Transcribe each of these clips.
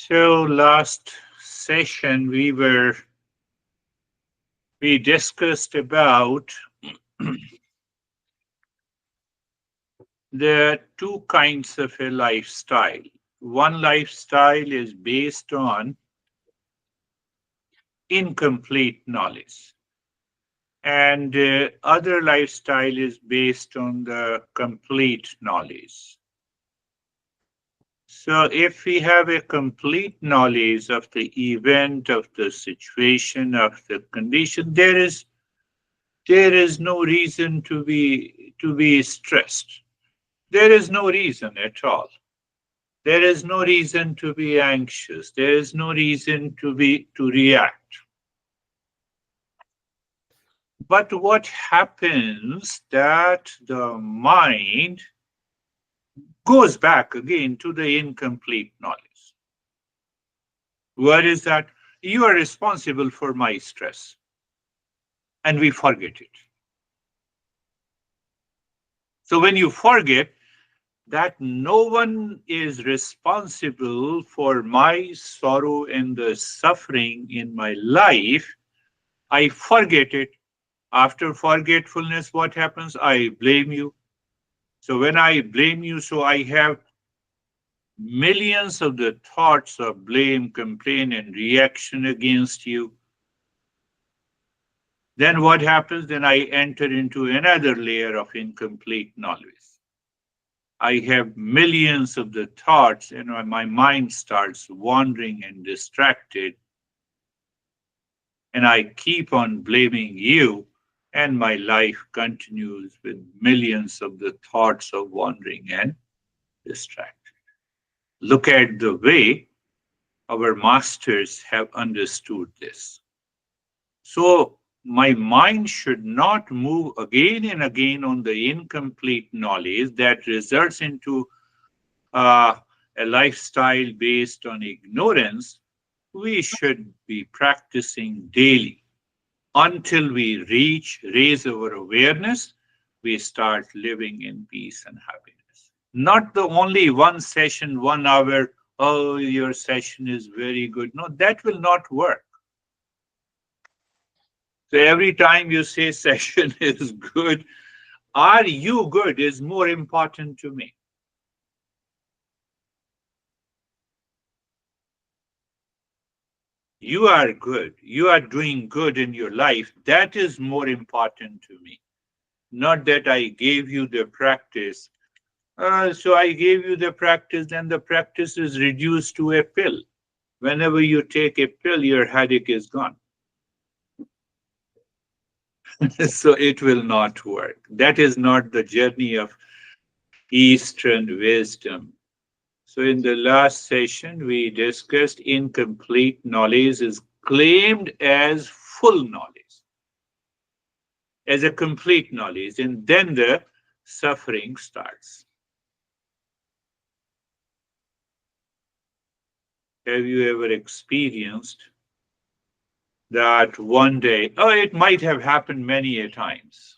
So last session we discussed about the two kinds of a lifestyle. One lifestyle is based on incomplete knowledge, and other lifestyle is based on the complete knowledge. So if we have a complete knowledge of the event, of the situation, of the condition, there is no reason to be stressed. There is no reason at all. There is no reason to be anxious. There is no reason to react. But what happens that the mind goes back again to the incomplete knowledge. What is that? You are responsible for my stress. And we forget it. So when you forget that no one is responsible for my sorrow and the suffering in my life, I forget it. After forgetfulness, what happens? I blame you. So when I blame you, so I have millions of the thoughts of blame, complaint, and reaction against you. Then what happens? Then I enter into another layer of incomplete knowledge. I have millions of the thoughts, and my mind starts wandering and distracted. And I keep on blaming you, and my life continues with millions of the thoughts of wandering and distracted. Look at the way our masters have understood this. So my mind should not move again and again on the incomplete knowledge that results into a lifestyle based on ignorance. We should be practicing daily until we raise our awareness, we start living in peace and happiness. Not the only one session, 1 hour, oh, your session is very good. No, that will not work. So every time you say session is good, are you good is more important to me. You are good. You are doing good in your life. That is more important to me. Not that I gave you the practice. So I gave you the practice, and the practice is reduced to a pill. Whenever you take a pill, your headache is gone. So it will not work. That is not the journey of Eastern wisdom. So in the last session, we discussed incomplete knowledge is claimed as full knowledge, as a complete knowledge, and then the suffering starts. Have you ever experienced that one day, oh, it might have happened many a times,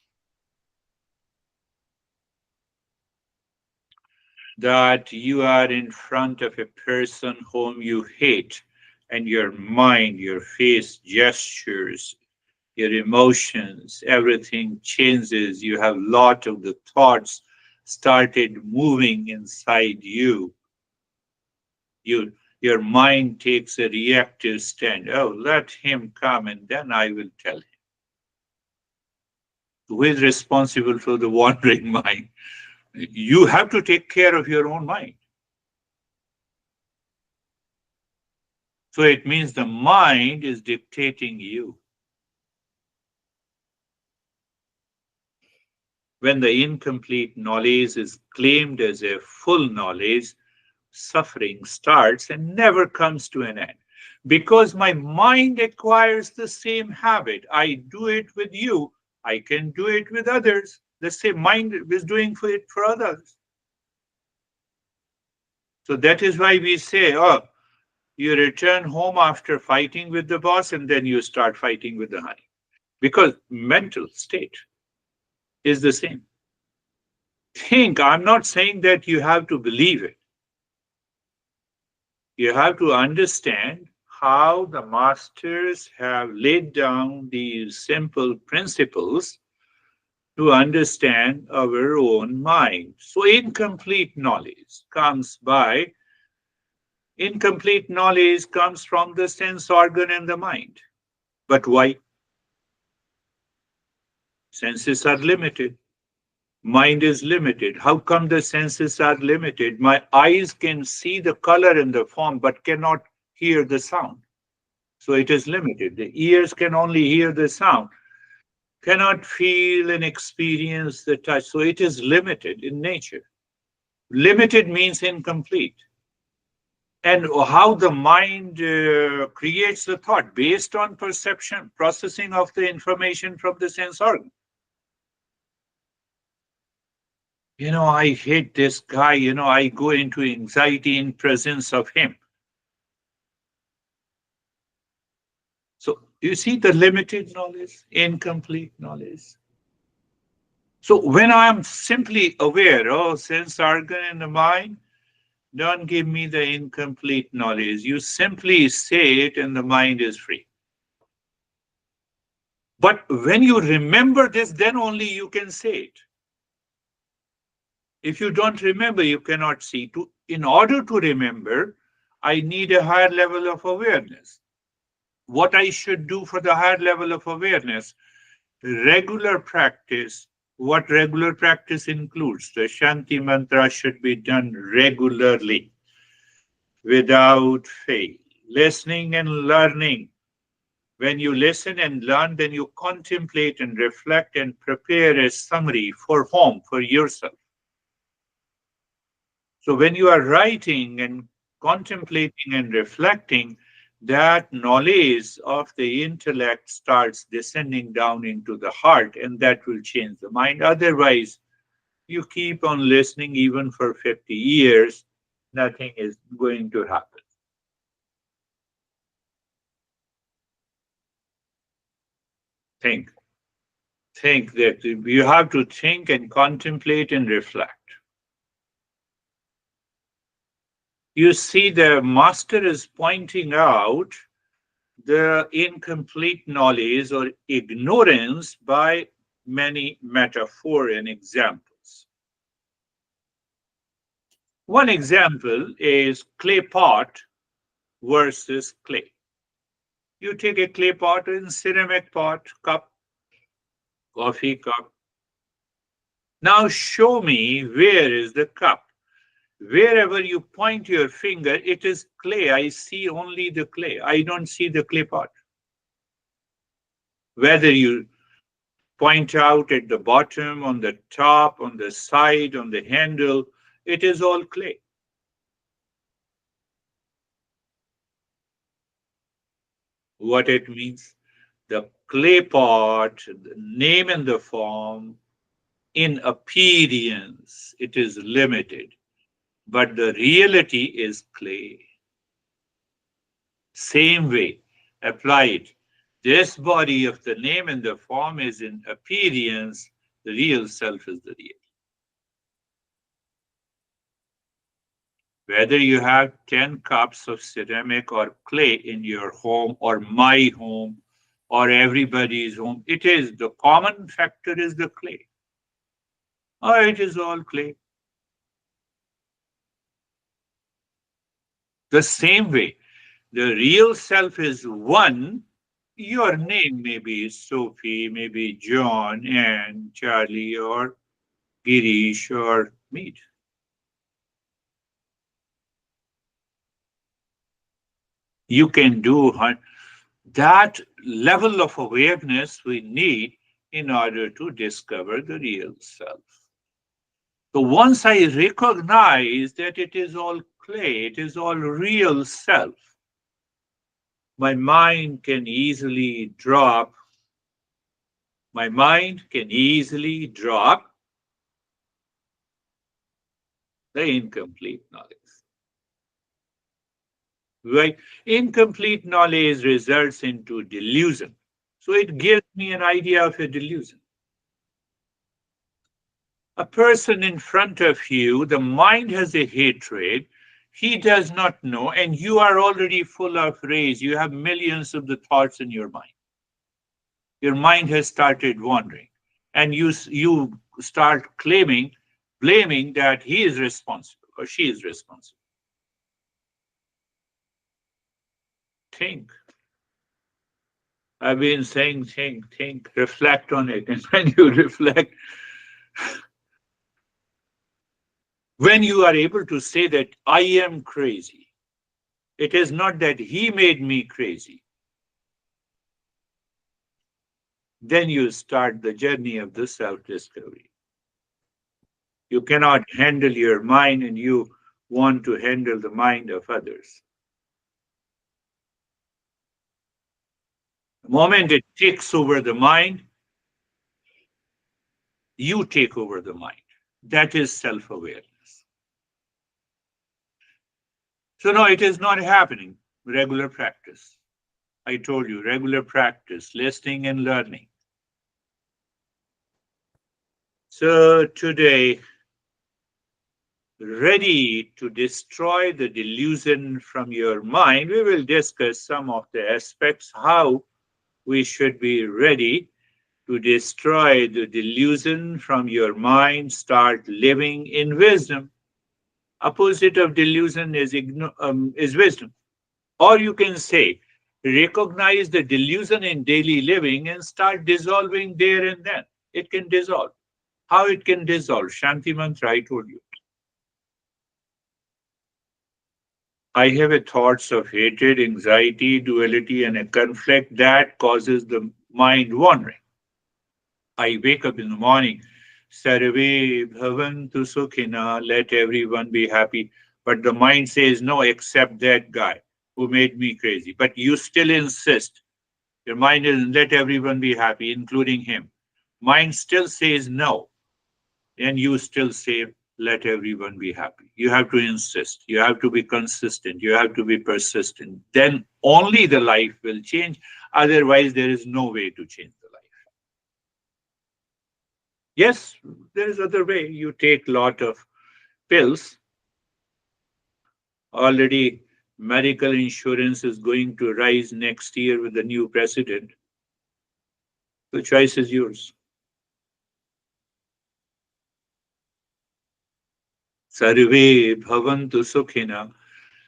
that you are in front of a person whom you hate, and your mind, your face gestures, your emotions, everything changes. You have a lot of the thoughts started moving inside you. Your mind takes a reactive stand. Oh, let him come and then I will tell him. Who is responsible for the wandering mind? You have to take care of your own mind. So it means the mind is dictating you. When the incomplete knowledge is claimed as a full knowledge, suffering starts and never comes to an end. Because my mind acquires the same habit. I do it with you, I can do it with others. The same mind is doing for it for others. So that is why we say, oh, you return home after fighting with the boss and then you start fighting with the honey. Because mental state is the same. I'm not saying that you have to believe it. You have to understand how the masters have laid down these simple principles to understand our own mind. So, incomplete knowledge comes from the sense organ and the mind. But why? Senses are limited. Mind is limited. How come the senses are limited? My eyes can see the color and the form, but cannot hear the sound. So it is limited. The ears can only hear the sound, cannot feel and experience the touch. So it is limited in nature. Limited means incomplete. And how the mind creates the thought based on perception, processing of the information from the sense organ. I hate this guy, I go into anxiety in presence of him. So you see the limited knowledge, incomplete knowledge. So when I'm simply aware, sense organ in the mind, don't give me the incomplete knowledge. You simply say it and the mind is free. But when you remember this, then only you can say it. If you don't remember, you cannot see. In order to remember, I need a higher level of awareness. What I should do for the higher level of awareness? Regular practice. What regular practice includes? The Shanti mantra should be done regularly, without fail. Listening and learning. When you listen and learn, then you contemplate and reflect and prepare a summary for home, for yourself. So when you are writing and contemplating and reflecting, that knowledge of the intellect starts descending down into the heart, and that will change the mind. Otherwise, you keep on listening even for 50 years, nothing is going to happen. Think. Think that you have to think and contemplate and reflect. You see, the master is pointing out the incomplete knowledge or ignorance by many metaphor and examples. One example is clay pot versus clay. You take a clay pot and ceramic pot, cup, coffee cup. Now show me where is the cup. Wherever you point your finger, it is clay. I see only the clay. I don't see the clay pot. Whether you point out at the bottom, on the top, on the side, on the handle, it is all clay. What it means? The clay pot, the name and the form, in appearance, it is limited, but the reality is clay. Same way, apply it. This body of the name and the form is in appearance, the real self is the real. Whether you have 10 cups of ceramic or clay in your home or my home or everybody's home, it is the common factor is the clay. Oh, it is all clay. The same way, the real self is one. Your name may be Sophie, maybe John and Charlie or Girish or Meet. You can do that level of awareness we need in order to discover the real self. So once I recognize that it is all clay, it is all real self, my mind can easily drop. My mind can easily drop the incomplete knowledge. Right? Incomplete knowledge results into delusion. So it gives me an idea of a delusion. A person in front of you, the mind has a hatred. He does not know, and you are already full of rage. You have millions of the thoughts in your mind. Your mind has started wandering, and you start claiming, blaming that he is responsible or she is responsible. Think. I've been saying, think, reflect on it. And when you reflect, when you are able to say that I am crazy, it is not that he made me crazy, then you start the journey of the self discovery. You cannot handle your mind and you want to handle the mind of others. The moment it takes over the mind, you take over the mind. That is self awareness. So, no, it is not happening. Regular practice. I told you, regular practice, listening and learning. So, today, ready to destroy the delusion from your mind, we will discuss some of the aspects how we should be ready to destroy the delusion from your mind, start living in wisdom. Opposite of delusion is wisdom. Or you can say, recognize the delusion in daily living and start dissolving there and then. It can dissolve. How it can dissolve? Shanti Mantra, I told you. I have a thoughts of hatred, anxiety, duality, and a conflict that causes the mind wandering. I wake up in the morning, Sarve Bhavantu Sukhina, let everyone be happy. But the mind says, no, except that guy who made me crazy. But you still insist. Your mind is, let everyone be happy, including him. Mind still says no, and you still say, let everyone be happy. You have to insist. You have to be consistent. You have to be persistent. Then only the life will change. Otherwise, there is no way to change the life. Yes, there is other way. You take lot of pills. Already, medical insurance is going to rise next year with the new president. The choice is yours. Sarve bhavantu sukhina.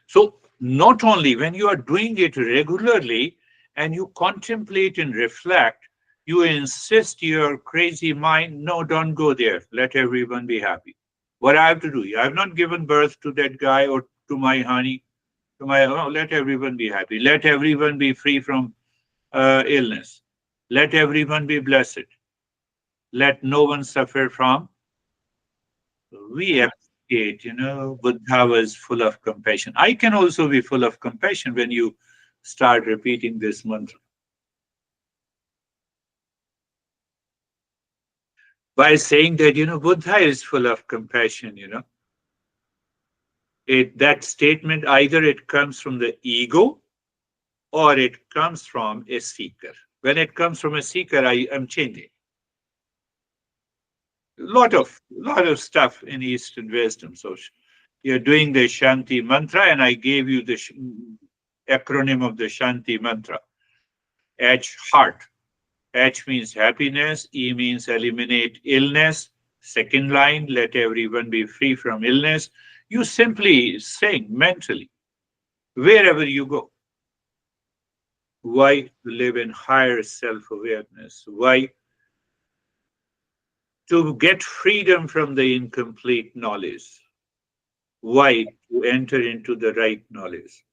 So, not only when you are doing it regularly and you contemplate and reflect, you insist your crazy mind, no, don't go there. Let everyone be happy. What I have to do? I have not given birth to that guy or to my honey, to my, oh, let everyone be happy. Let everyone be free from illness. Let everyone be blessed. Let no one suffer from. We appreciate, Buddha was full of compassion. I can also be full of compassion when you start repeating this mantra. By saying that, Buddha is full of compassion, that statement either it comes from the ego or it comes from a seeker. When it comes from a seeker, I am changing. Lot of stuff in Eastern wisdom. So you're doing the Shanti mantra, and I gave you the acronym of the Shanti mantra. H, heart. H means happiness. E means eliminate illness. Second line, let everyone be free from illness. You simply sing mentally wherever you go. Why? To live in higher self awareness. Why? To get freedom from the incomplete knowledge. Why? To enter into the right knowledge.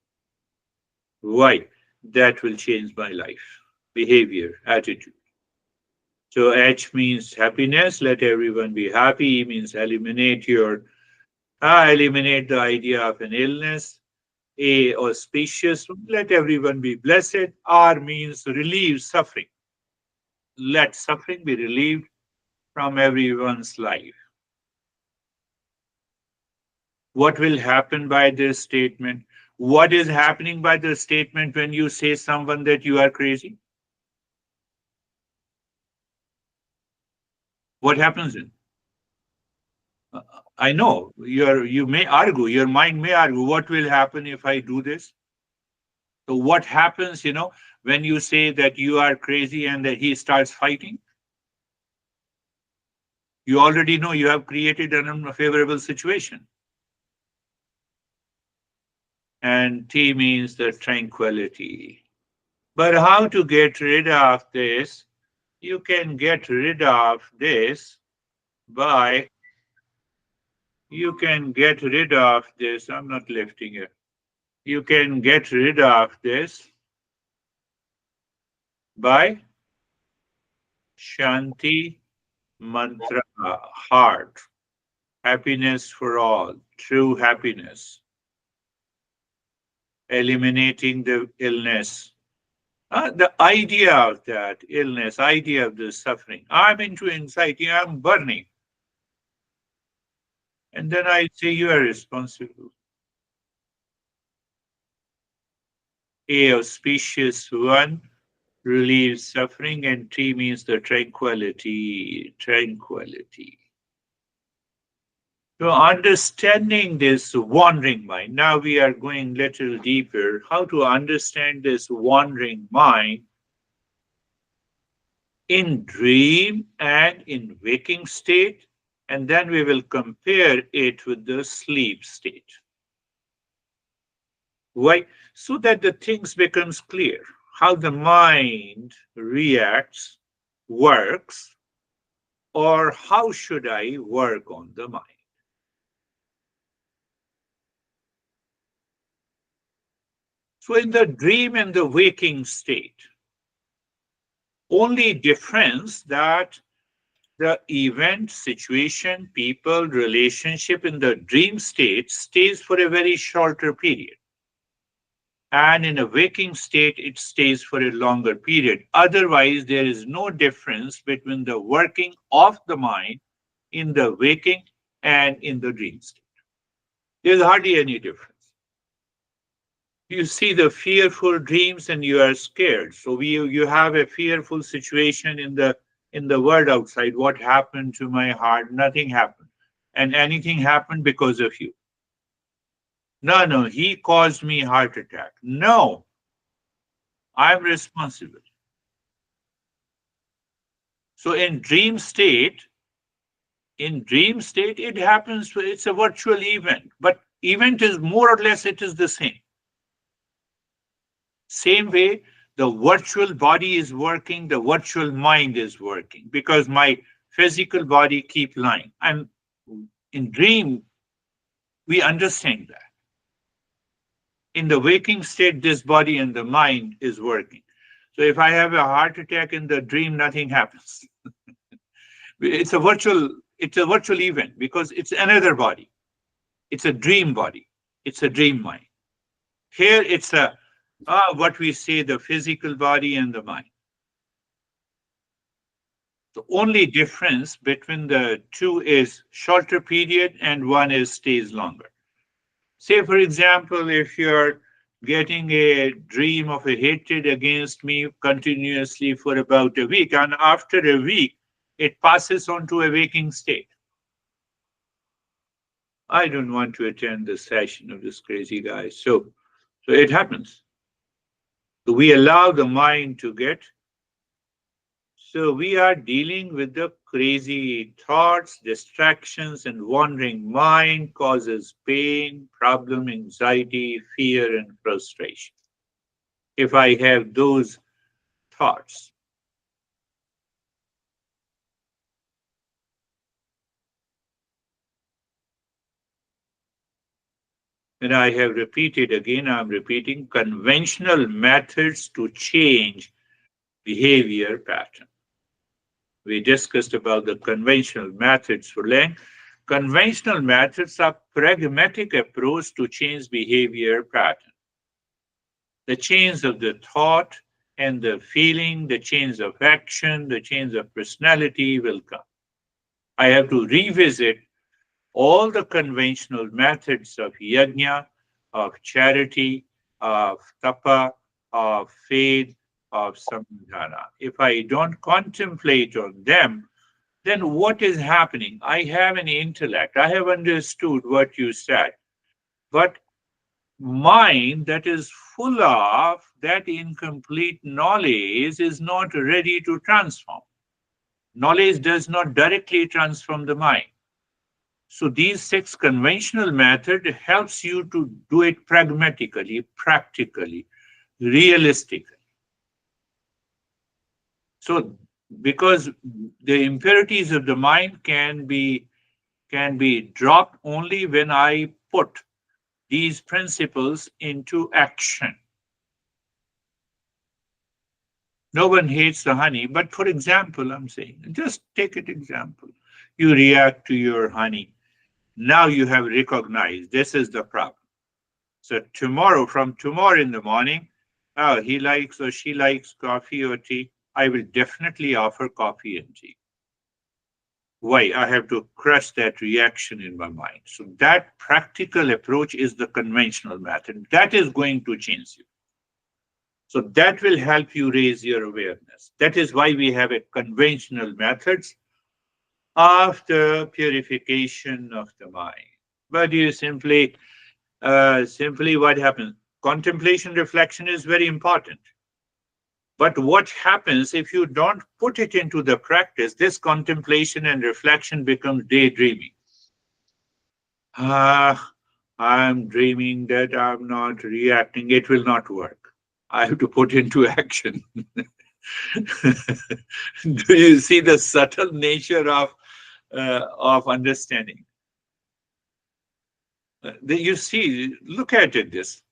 Why? That will change my life, behavior, attitude. So H means happiness, let everyone be happy. E means eliminate the idea of an illness. A, auspicious, let everyone be blessed. R means relieve suffering. Let suffering be relieved from everyone's life. What will happen by this statement? What is happening by the statement when you say someone that you are crazy? What happens then? I know you may argue, your mind may argue, what will happen if I do this? So what happens, when you say that you are crazy and that he starts fighting? You already know you have created an unfavorable situation. And T means the tranquility. But how to get rid of this? You can get rid of this by, you can get rid of this. I'm not lifting it. You can get rid of this by Shanti Mantra, heart, happiness for all, true happiness, eliminating the illness. The idea of that illness, idea of the suffering. I'm into anxiety, I'm burning. And then I say, you are responsible. A, auspicious one, relieves suffering, and T means the tranquility, tranquility. So understanding this wandering mind, now we are going little deeper, how to understand this wandering mind in dream and in waking state, and then we will compare it with the sleep state. Why? So that the things becomes clear, how the mind reacts, works, or how should I work on the mind. So in the dream and the waking state, only difference that the event, situation, people, relationship in the dream state stays for a very shorter period. And in a waking state, it stays for a longer period. Otherwise, there is no difference between the working of the mind in the waking and in the dream state. There's hardly any difference. You see the fearful dreams and you are scared. So you have a fearful situation in the world outside. What happened to my heart? Nothing happened. And anything happened because of you. No, he caused me heart attack. No, I'm responsible. So in dream state, it happens, it's a virtual event, but event is more or less, it is the same. Same way, the virtual body is working, the virtual mind is working because my physical body keep lying. And in dream, we understand that. In the waking state, this body and the mind is working. So if I have a heart attack in the dream, nothing happens. It's a virtual event because it's another body. It's a dream body. It's a dream mind. Here it's what we say, the physical body and the mind. The only difference between the two is shorter period and one is stays longer. Say, for example, if you're getting a dream of a hatred against me continuously for about a week, and after a week, it passes on to a waking state. I don't want to attend the session of this crazy guy. So it happens. So we allow the mind to get. So we are dealing with the crazy thoughts, distractions, and wandering mind causes pain, problem, anxiety, fear, and frustration. If I have those thoughts, and I have repeated again, I'm repeating conventional methods to change behavior pattern. We discussed about the conventional methods for learning. Conventional methods are pragmatic approach to change behavior pattern. The change of the thought and the feeling, the change of action, the change of personality will come. I have to revisit all the conventional methods of yajna, of charity, of tapa, of faith, of samdhana. If I don't contemplate on them, then what is happening? I have an intellect. I have understood what you said. But mind that is full of that incomplete knowledge is not ready to transform. Knowledge does not directly transform the mind. So these six conventional method helps you to do it pragmatically, practically, realistically. So because the impurities of the mind can be dropped only when I put these principles into action. No one hates the honey, but for example, I'm saying, just take an example. You react to your honey. Now you have recognized this is the problem. So tomorrow, from tomorrow in the morning, oh, he likes or she likes coffee or tea. I will definitely offer coffee and tea. Why? I have to crush that reaction in my mind. So that practical approach is the conventional method. That is going to change you. So that will help you raise your awareness. That is why we have a conventional methods of the purification of the mind. But you simply what happens? Contemplation, reflection is very important. But what happens if you don't put it into the practice? This contemplation and reflection becomes daydreaming. Ah, I'm dreaming that I'm not reacting. It will not work. I have to put into action. Do you see the subtle nature of understanding? You see, look at it this.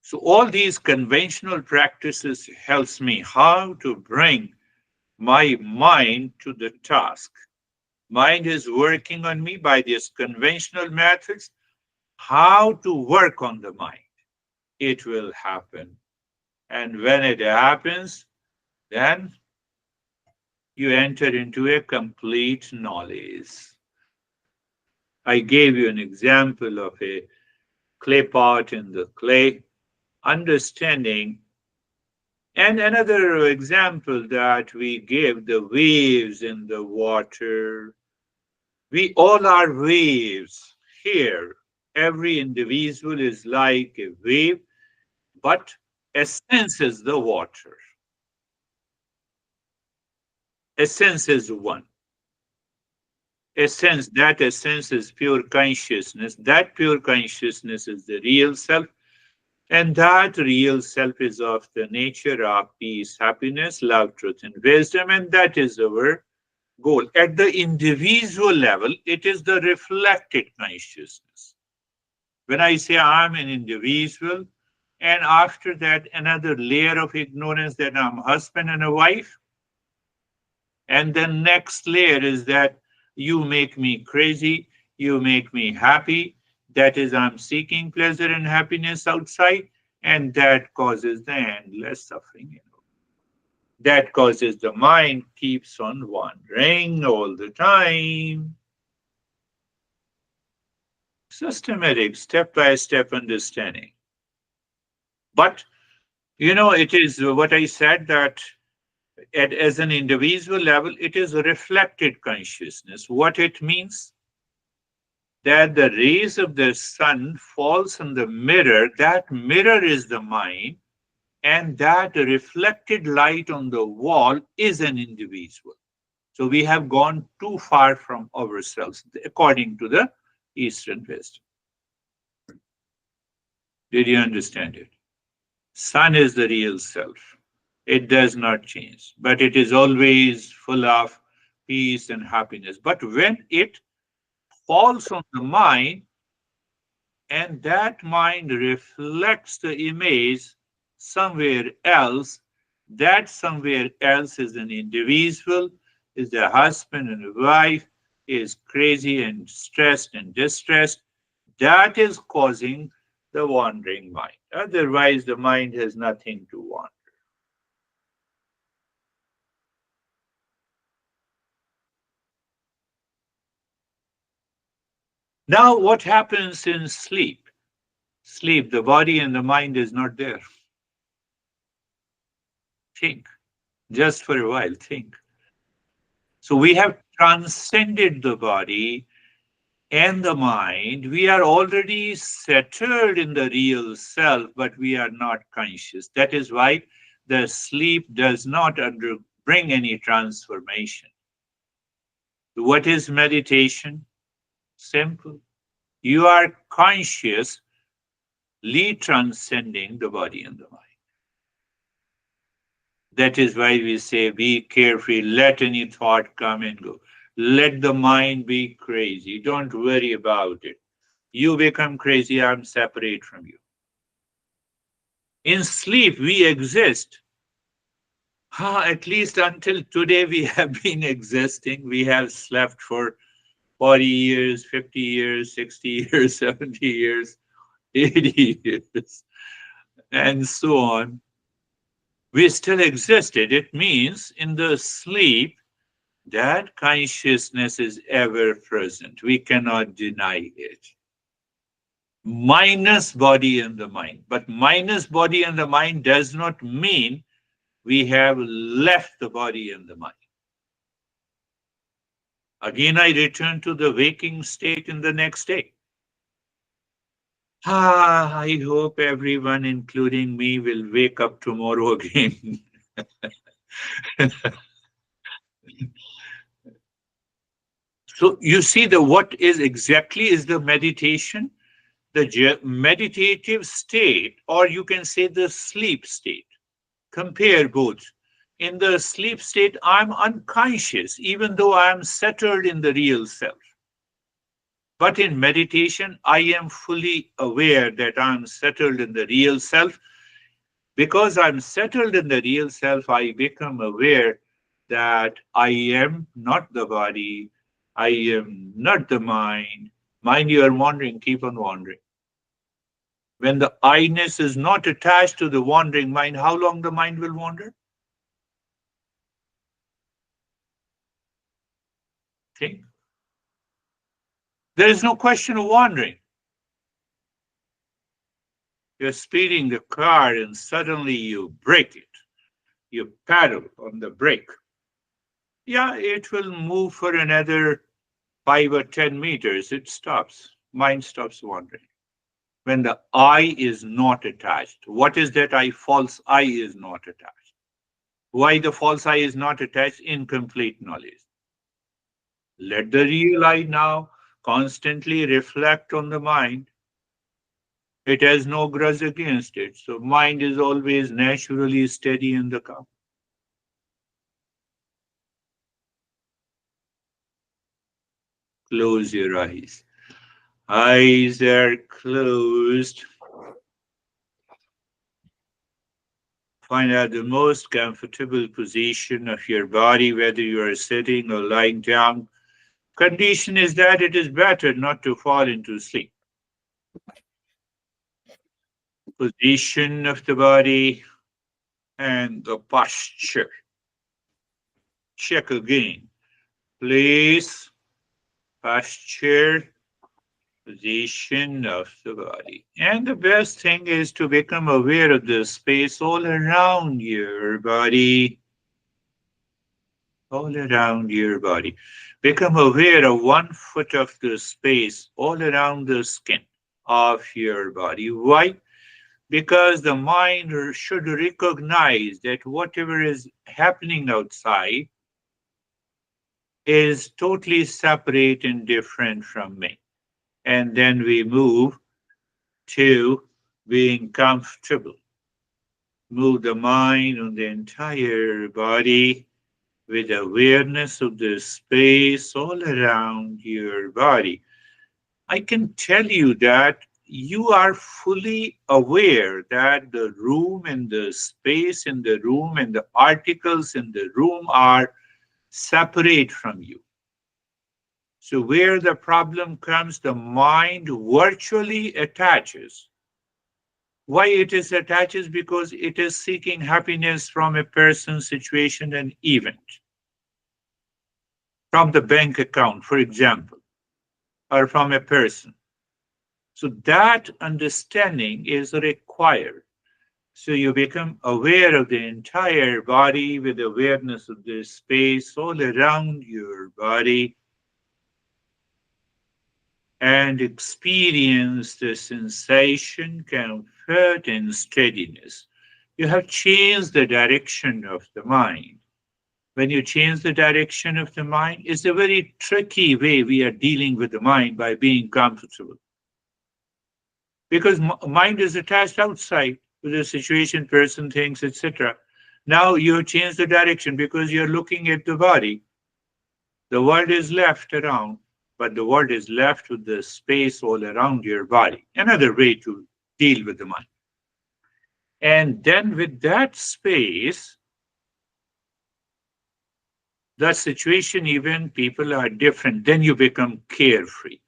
So all these conventional practices helps me how to bring my mind to the task. Mind is working on me by these conventional methods. How to work on the mind? It will happen. And when it happens, then you enter into a complete knowledge. I gave you an example of a clay pot in the clay, understanding. And another example that we give the waves in the water. We all are waves here. Every individual is like a wave, but essence is the water. Essence is one. Essence, that essence is pure consciousness. That pure consciousness is the real self. And that real self is of the nature of peace, happiness, love, truth, and wisdom. And that is our goal. At the individual level, it is the reflected consciousness. When I say I'm an individual, and after that, another layer of ignorance that I'm husband and a wife, and then next layer is that you make me crazy, you make me happy. That is, I'm seeking pleasure and happiness outside, and that causes the endless suffering. That causes the mind keeps on wandering all the time. Systematic, step by step understanding. But it is what I said that as an individual level, it is a reflected consciousness. What it means that the rays of the sun falls on the mirror, that mirror is the mind, and that reflected light on the wall is an individual. So we have gone too far from ourselves, according to the Eastern wisdom. Did you understand it? Sun is the real self. It does not change, but it is always full of peace and happiness. But when it falls on the mind, and that mind reflects the image somewhere else, that somewhere else is an individual, is a husband and a wife, is crazy and stressed and distressed. That is causing the wandering mind. Otherwise, the mind has nothing to want. Now, what happens in sleep? Sleep, the body and the mind is not there. Think, just for a while, think. So we have transcended the body and the mind. We are already settled in the real self, but we are not conscious. That is why the sleep does not bring any transformation. What is meditation? Simple. You are consciously transcending the body and the mind. That is why we say, be carefree, let any thought come and go. Let the mind be crazy. Don't worry about it. You become crazy, I'm separate from you. In sleep, we exist. At least until today, we have been existing. We have slept for 40 years, 50 years, 60 years, 70 years, 80 years, and so on. We still existed. It means in the sleep, that consciousness is ever present. We cannot deny it. Minus body and the mind. But minus body and the mind does not mean we have left the body and the mind. Again, I return to the waking state in the next day. I hope everyone, including me, will wake up tomorrow again. So you see the what is exactly is the meditation, the meditative state, or you can say the sleep state. Compare both. In the sleep state, I'm unconscious, even though I am settled in the real self. But in meditation, I am fully aware that I'm settled in the real self. Because I'm settled in the real self, I become aware that I am not the body, I am not the mind. Mind, you are wandering, keep on wandering. When the I-ness is not attached to the wandering mind, how long the mind will wander? Okay. There is no question of wandering. You're speeding the car and suddenly you brake it. You paddle on the brake. Yeah, it will move for another 5 or 10 meters. It stops. Mind stops wandering. When the I is not attached. What is that I? False I is not attached. Why the false I is not attached? Incomplete knowledge. Let the real I now constantly reflect on the mind. It has no grudge against it. So mind is always naturally steady and the calm. Close your eyes. Eyes are closed. Find out the most comfortable position of your body, whether you are sitting or lying down. Condition is that it is better not to fall into sleep. Position of the body and the posture. Check again. Place, posture, position of the body. And the best thing is to become aware of the space all around your body. All around your body. Become aware of 1 foot of the space all around the skin of your body. Why? Because the mind should recognize that whatever is happening outside is totally separate and different from me. And then we move to being comfortable. Move the mind on the entire body with awareness of the space all around your body. I can tell you that you are fully aware that the room and the space in the room and the articles in the room are separate from you. So, where the problem comes, the mind virtually attaches. Why it is attaches? Because it is seeking happiness from a person, situation, and event. From the bank account, for example, or from a person. So that understanding is required. So you become aware of the entire body with awareness of the space all around your body and experience the sensation, comfort, and steadiness. You have changed the direction of the mind. When you change the direction of the mind, it's a very tricky way we are dealing with the mind by being comfortable. Because mind is attached outside to the situation, person, things, etc. Now you change the direction because you're looking at the body. The world is left around, but the world is left with the space all around your body. Another way to deal with the mind. And then with that space, the situation, even people are different, then you become carefree.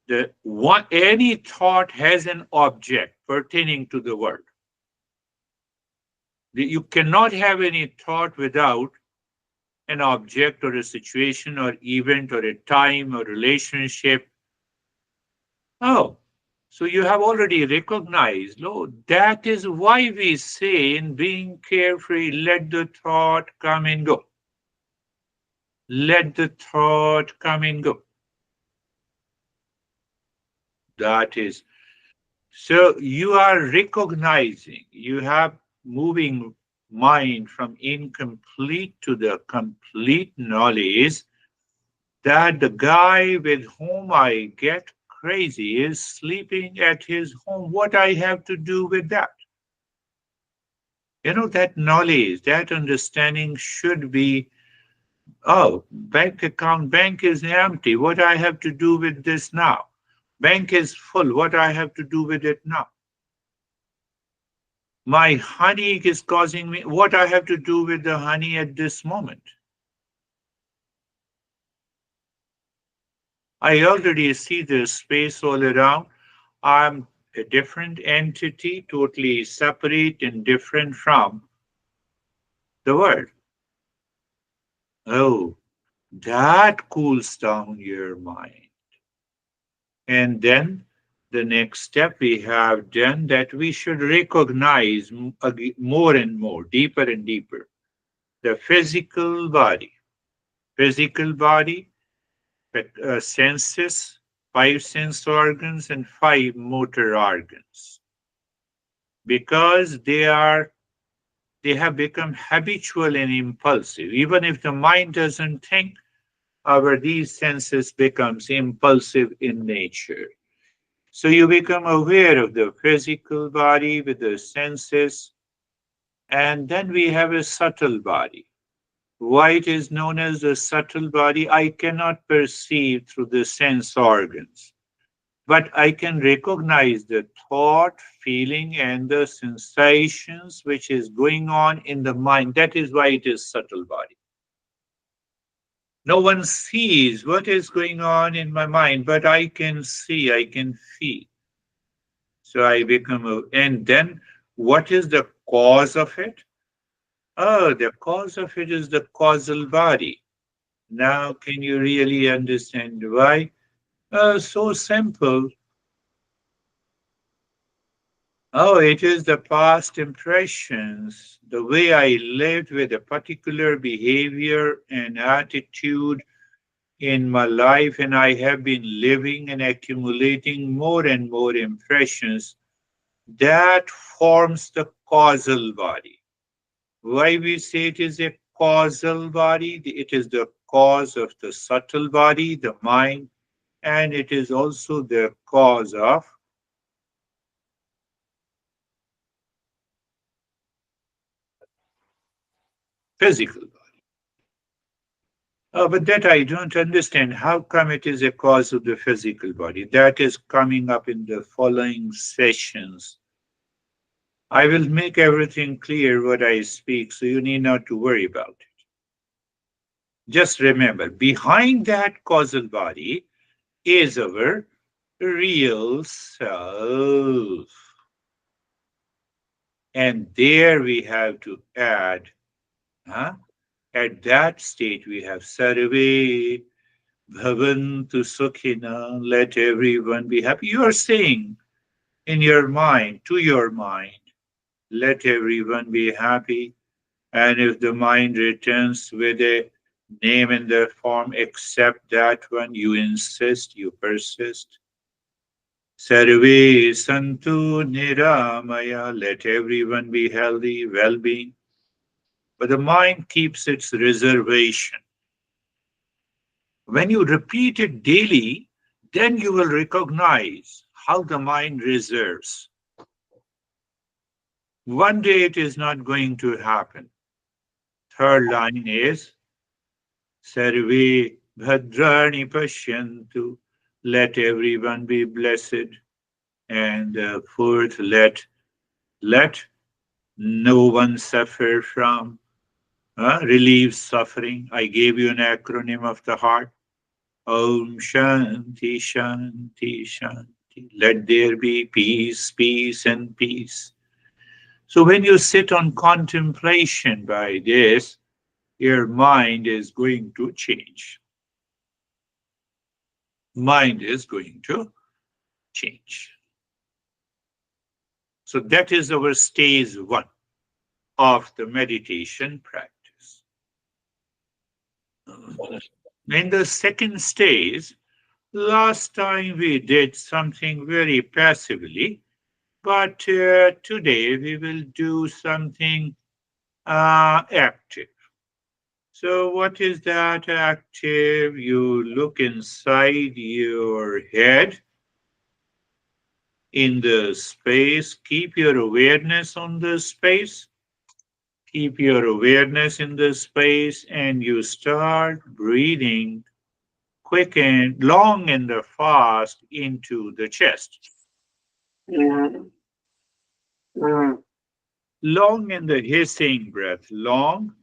The one any thought has an object pertaining to the world. You cannot have any thought without an object or a situation or event or a time or relationship. Oh, so you have already recognized, Lord, that is why we say in being carefree, let the thought come and go. Let the thought come and go. That is. So you are recognizing, you have moving mind from incomplete to the complete knowledge that the guy with whom I get crazy is sleeping at his home. What I have to do with that? That knowledge, that understanding should be, oh, bank account, bank is empty. What I have to do with this now? Bank is full. What I have to do with it now? My honey is causing me, what I have to do with the honey at this moment? I already see the space all around. I'm a different entity, totally separate and different from the world. Oh, that cools down your mind. And then the next step we have done that we should recognize more and more, deeper and deeper, the physical body. Physical body, senses, five sense organs, and five motor organs. Because they have become habitual and impulsive. Even if the mind doesn't think, our these senses becomes impulsive in nature. So you become aware of the physical body with the senses, and then we have a subtle body. Why it is known as the subtle body, I cannot perceive through the sense organs, but I can recognize the thought, feeling, and the sensations which is going on in the mind. That is why it is subtle body. No one sees what is going on in my mind, but I can see, I can feel. So I become, and then what is the cause of it? Oh, the cause of it is the causal body. Now, can you really understand why? So simple. Oh, it is the past impressions, the way I lived with a particular behavior and attitude in my life, and I have been living and accumulating more and more impressions that forms the causal body. Why we say it is a causal body? It is the cause of the subtle body, the mind, and it is also the cause of physical body. But that I don't understand. How come it is a cause of the physical body? That is coming up in the following sessions. I will make everything clear what I speak, so you need not to worry about it. Just remember, behind that causal body is our real self. And there we have to add, huh? At that state we have Sarve Bhavantu Sukhina, let everyone be happy. You are saying in your mind, to your mind, let everyone be happy. And if the mind returns with a name in the form, accept that one. You insist, you persist. Sarve Santu Niramaya, let everyone be healthy, well being. But the mind keeps its reservation. When you repeat it daily, then you will recognize how the mind reserves. One day it is not going to happen. Third line is Sarve Bhadrani Pashyantu. Let everyone be blessed. And fourth, let no one suffer from relieve suffering. I gave you an acronym of the heart. Om Shanti Shanti Shanti. Let there be peace, peace, and peace. So when you sit on contemplation by this, your mind is going to change. Mind is going to change. So that is our stage one of the meditation practice. In the second stage, last time we did something very passively, but today we will do something active. So, what is that active? You look inside your head in the space, keep your awareness on the space, keep your awareness in the space, and you start breathing quick and long and fast into the chest. Mhm. Mhm. Long in the hissing breath, long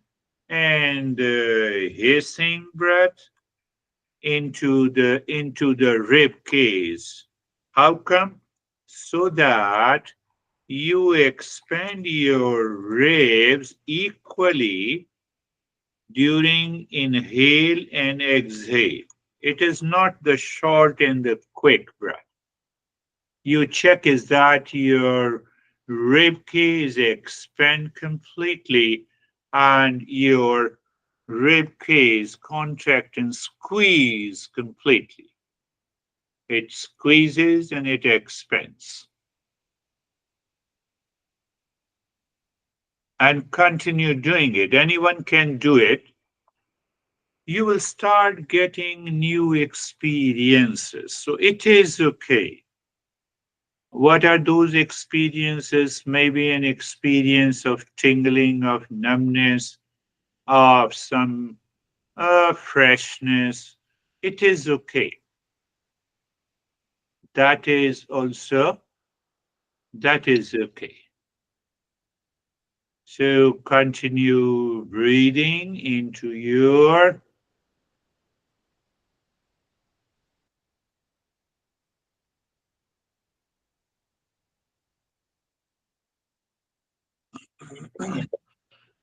and hissing breath into the rib cage. How come? So that you expand your ribs equally during inhale and exhale. It is not the short and the quick breath. You check is that your rib cage expand completely and your rib cage contract and squeeze completely. It squeezes and it expands. And continue doing it. Anyone can do it. You will start getting new experiences. So it is okay. What are those experiences? Maybe an experience of tingling, of numbness, of some freshness. It is okay. That is also, that is okay. So continue breathing into your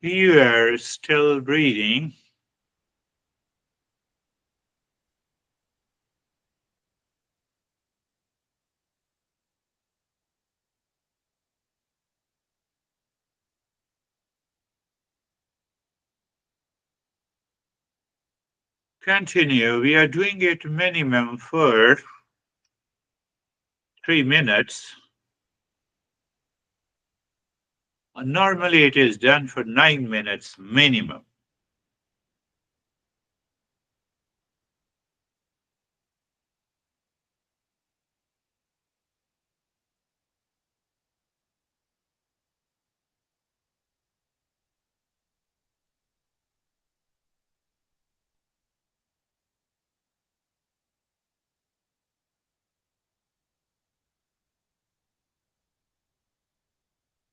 you are still breathing. Continue. We are doing it minimum for 3 minutes. Normally it is done for 9 minutes minimum.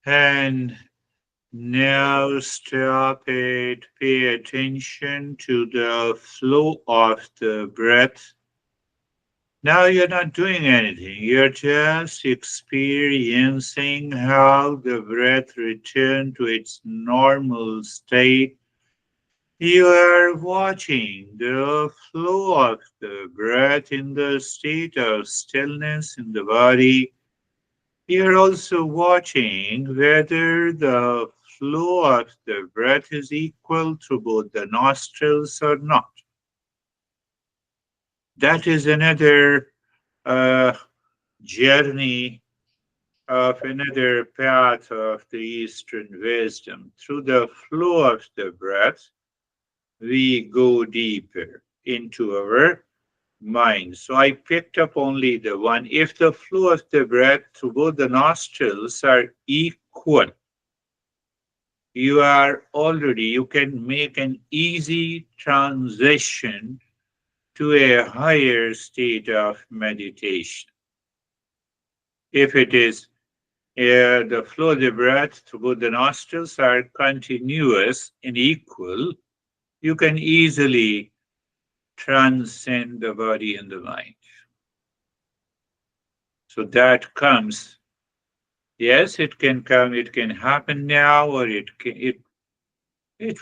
And now stop it. Pay attention to the flow of the breath. Now you're not doing anything. You're just experiencing how the breath returns to its normal state. You are watching the flow of the breath in the state of stillness in the body. You're also watching whether the flow of the breath is equal through both the nostrils or not. That is another uh, journey of another path of the Eastern wisdom. Through the flow of the breath, we go deeper into our mind. So I picked up only the one. If the flow of the breath through both the nostrils are equal, you can make an easy transition to a higher state of meditation. If it is the flow of the breath through both the nostrils are continuous and equal, you can easily transcend the body and the mind. So that comes. Yes, it can come, it can happen now, or it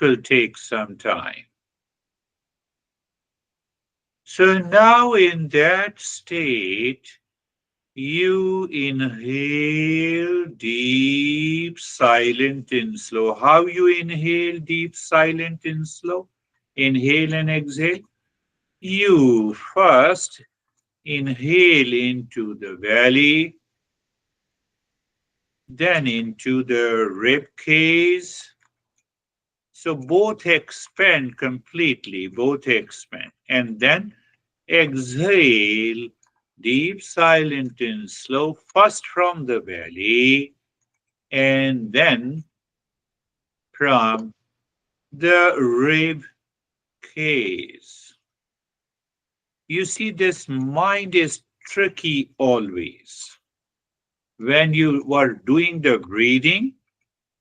will take some time. So now in that state, you inhale deep, silent, and slow. How you inhale deep, silent, and slow? Inhale and exhale. You first inhale into the belly, then into the rib cage. So both expand completely, both expand. And then exhale, deep, silent, and slow, first from the belly and then from the rib cage. You see, this mind is tricky always. When you were doing the breathing,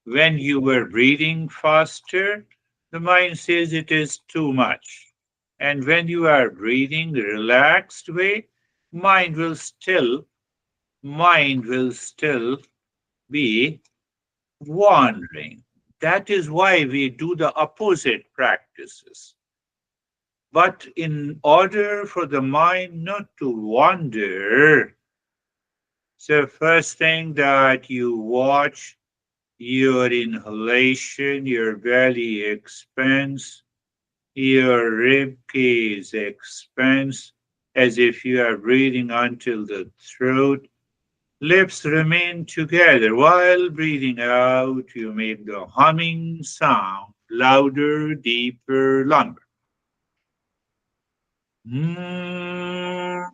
when you were breathing faster, the mind says it is too much. And when you are breathing the relaxed way, mind will still, mind will still be wandering. That is why we do the opposite practices. But in order for the mind not to wander, so first thing that you watch your inhalation, your belly expands, your rib cage expands as if you are breathing until the throat. Lips remain together. While breathing out, you make the humming sound louder, deeper, longer. Mm.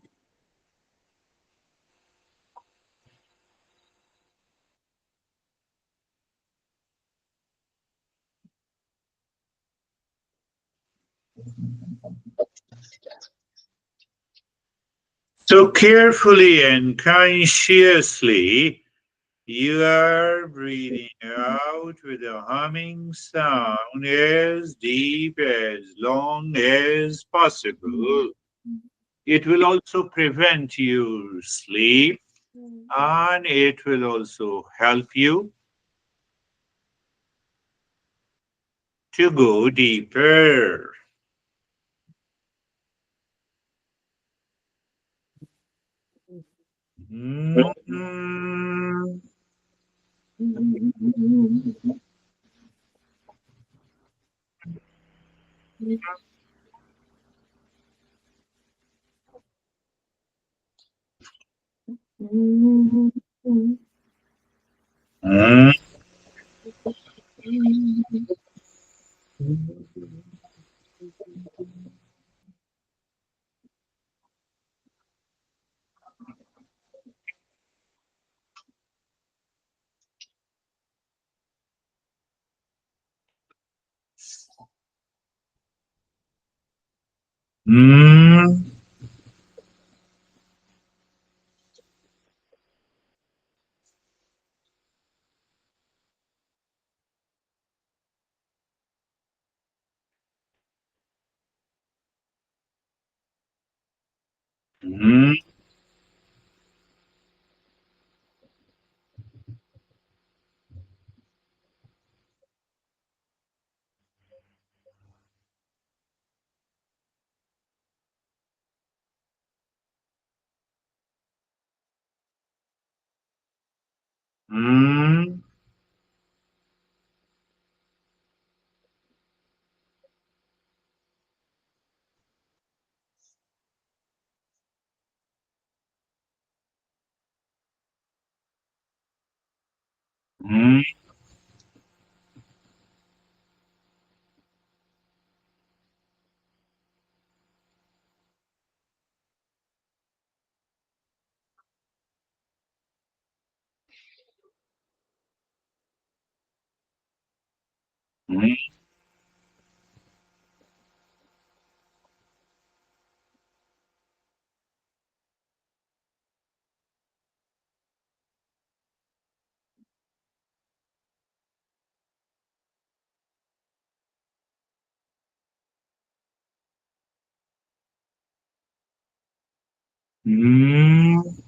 So carefully and consciously, you are breathing out with a humming sound as deep, as long as possible. It will also prevent you sleep and it will also help you to go deeper. Mm. Mm. Mm. Mm. Mm, mm, mm, mm.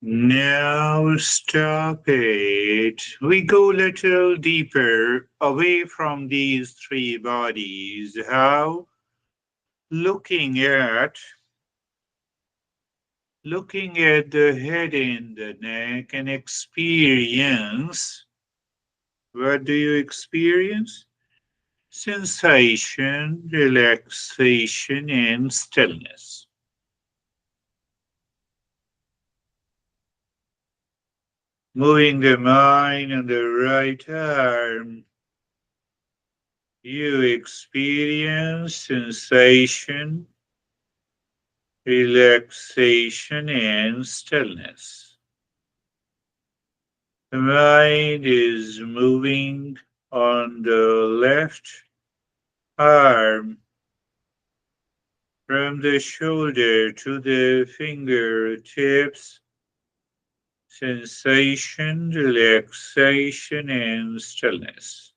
Now stop it. We go a little deeper away from these three bodies. How? Looking at the head and the neck and experience. What do you experience? Sensation, relaxation, and stillness. Moving the mind on the right arm, you experience sensation, relaxation, and stillness. The mind is moving on the left arm from the shoulder to the fingertips, sensation, relaxation, and stillness.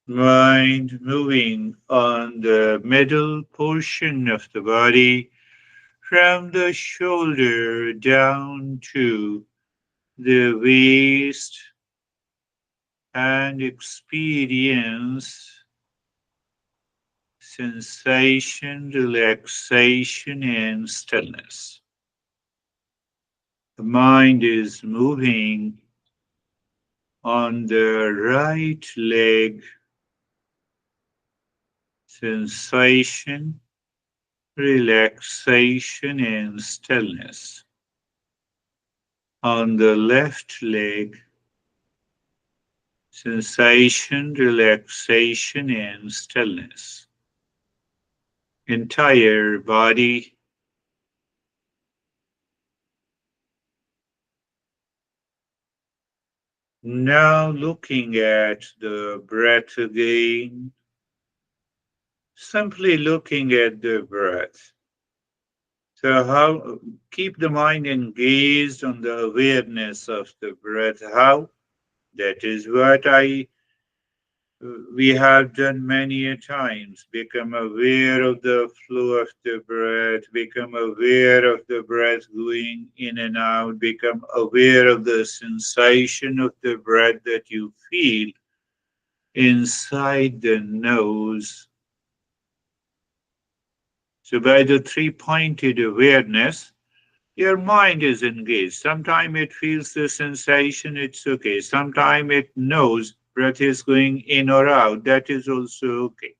Mind moving on the middle portion of the body from the shoulder down to the waist and experience sensation, relaxation, and stillness. The mind is moving on the right leg, sensation, relaxation, and stillness. On the left leg, sensation, relaxation, and stillness. Entire body. Now looking at the breath again, simply looking at the breath. So how keep the mind engaged on the awareness of the breath. How? That is what I we have done many a times. Become aware of the flow of the breath, become aware of the breath going in and out, become aware of the sensation of the breath that you feel inside the nose. So, by the three pointed awareness, your mind is engaged. Sometimes it feels the sensation, it's okay. Sometimes it knows breath is going in or out, that is also okay.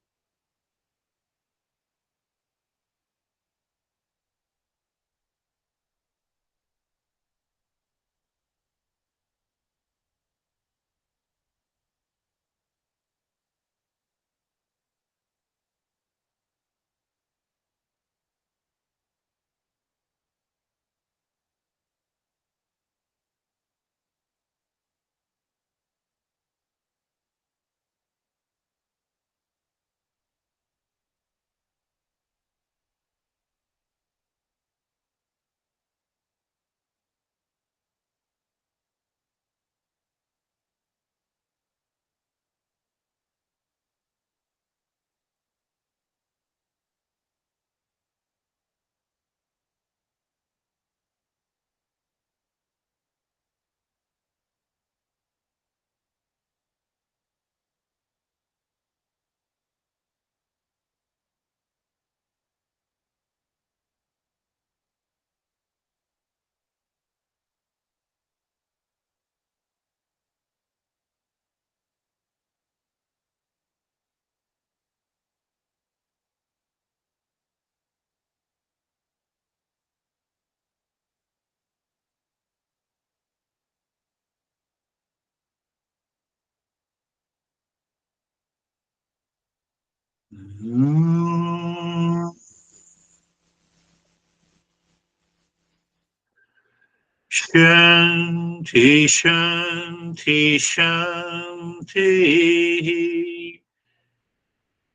Shanti, Shanti, Shanti.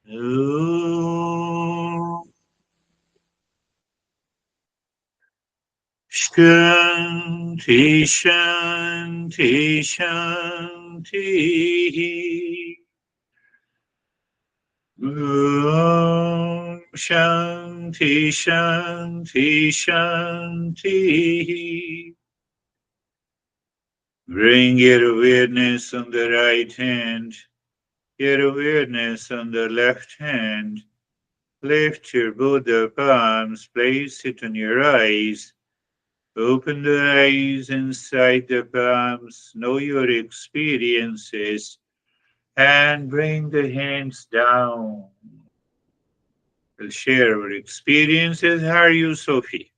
Om. Shanti, Shanti, Shanti. Om. Shanti, Shanti, Shanti. Bring your awareness on the right hand, your awareness on the left hand. Lift your Buddha palms, place it on your eyes. Open the eyes inside the palms, know your experiences, and bring the hands down. We'll share our experiences. How are you, Sophie?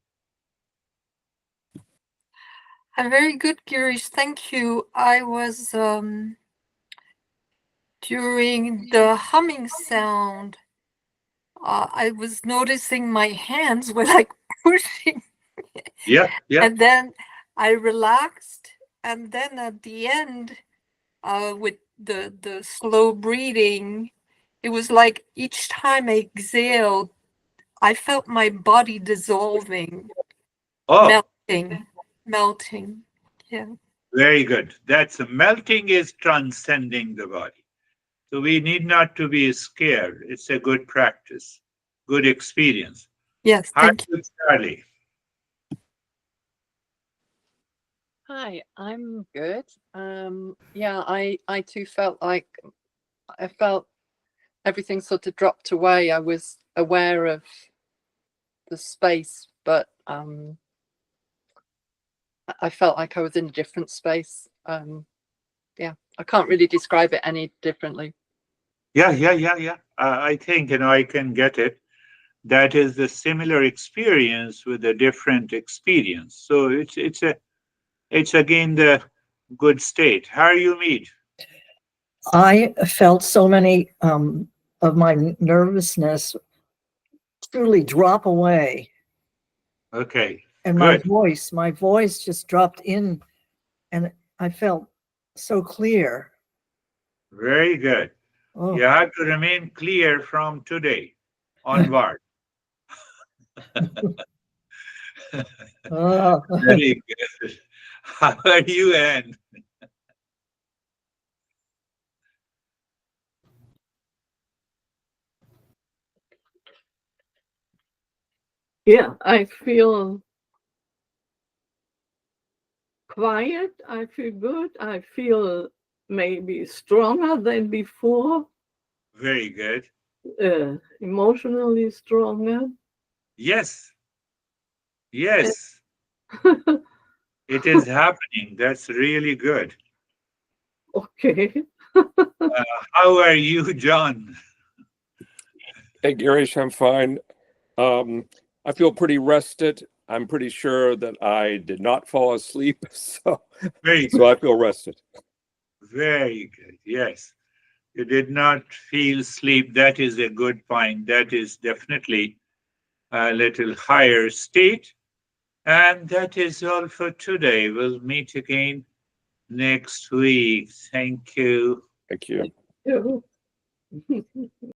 I'm very good, Girish. Thank you. I was during the humming sound. I was noticing my hands were like pushing, Yeah, yeah. and then I relaxed, and then at the end, with the slow breathing, it was like each time I exhaled, I felt my body dissolving, Oh, melting. Yeah. very good. That's melting is transcending the body. So we need not to be scared. It's a good practice, good experience. Yes. Hi, Thank you. Charlie. Hi, I'm good. Yeah, I too felt like I felt everything sort of dropped away. I was aware of the space, but I felt like I was in a different space. Yeah, I can't really describe it any differently. Yeah. I think I can get it. That is the similar experience with a different experience. So it's again the good state. How are you, Mead? I felt so many of my nervousness truly drop away. Okay, And good. my voice just dropped in, and I felt so clear. Very good. Oh, You have to remain clear from today onward. oh. Very good. How are you, Anne? Yeah, I feel quiet. I feel good. I feel maybe stronger than before, Very good. emotionally stronger. Yes, yes, it is happening. That's really good. Okay. How are you, John? Hey, Girish, I'm fine. I feel pretty rested. I'm pretty sure that I did not fall asleep, so Very so good. I feel rested. Very good. Yes. You did not feel sleep. That is a good point. That is definitely a little higher state. And that is all for today. We'll meet again next week. Thank you. Thank you. Yeah.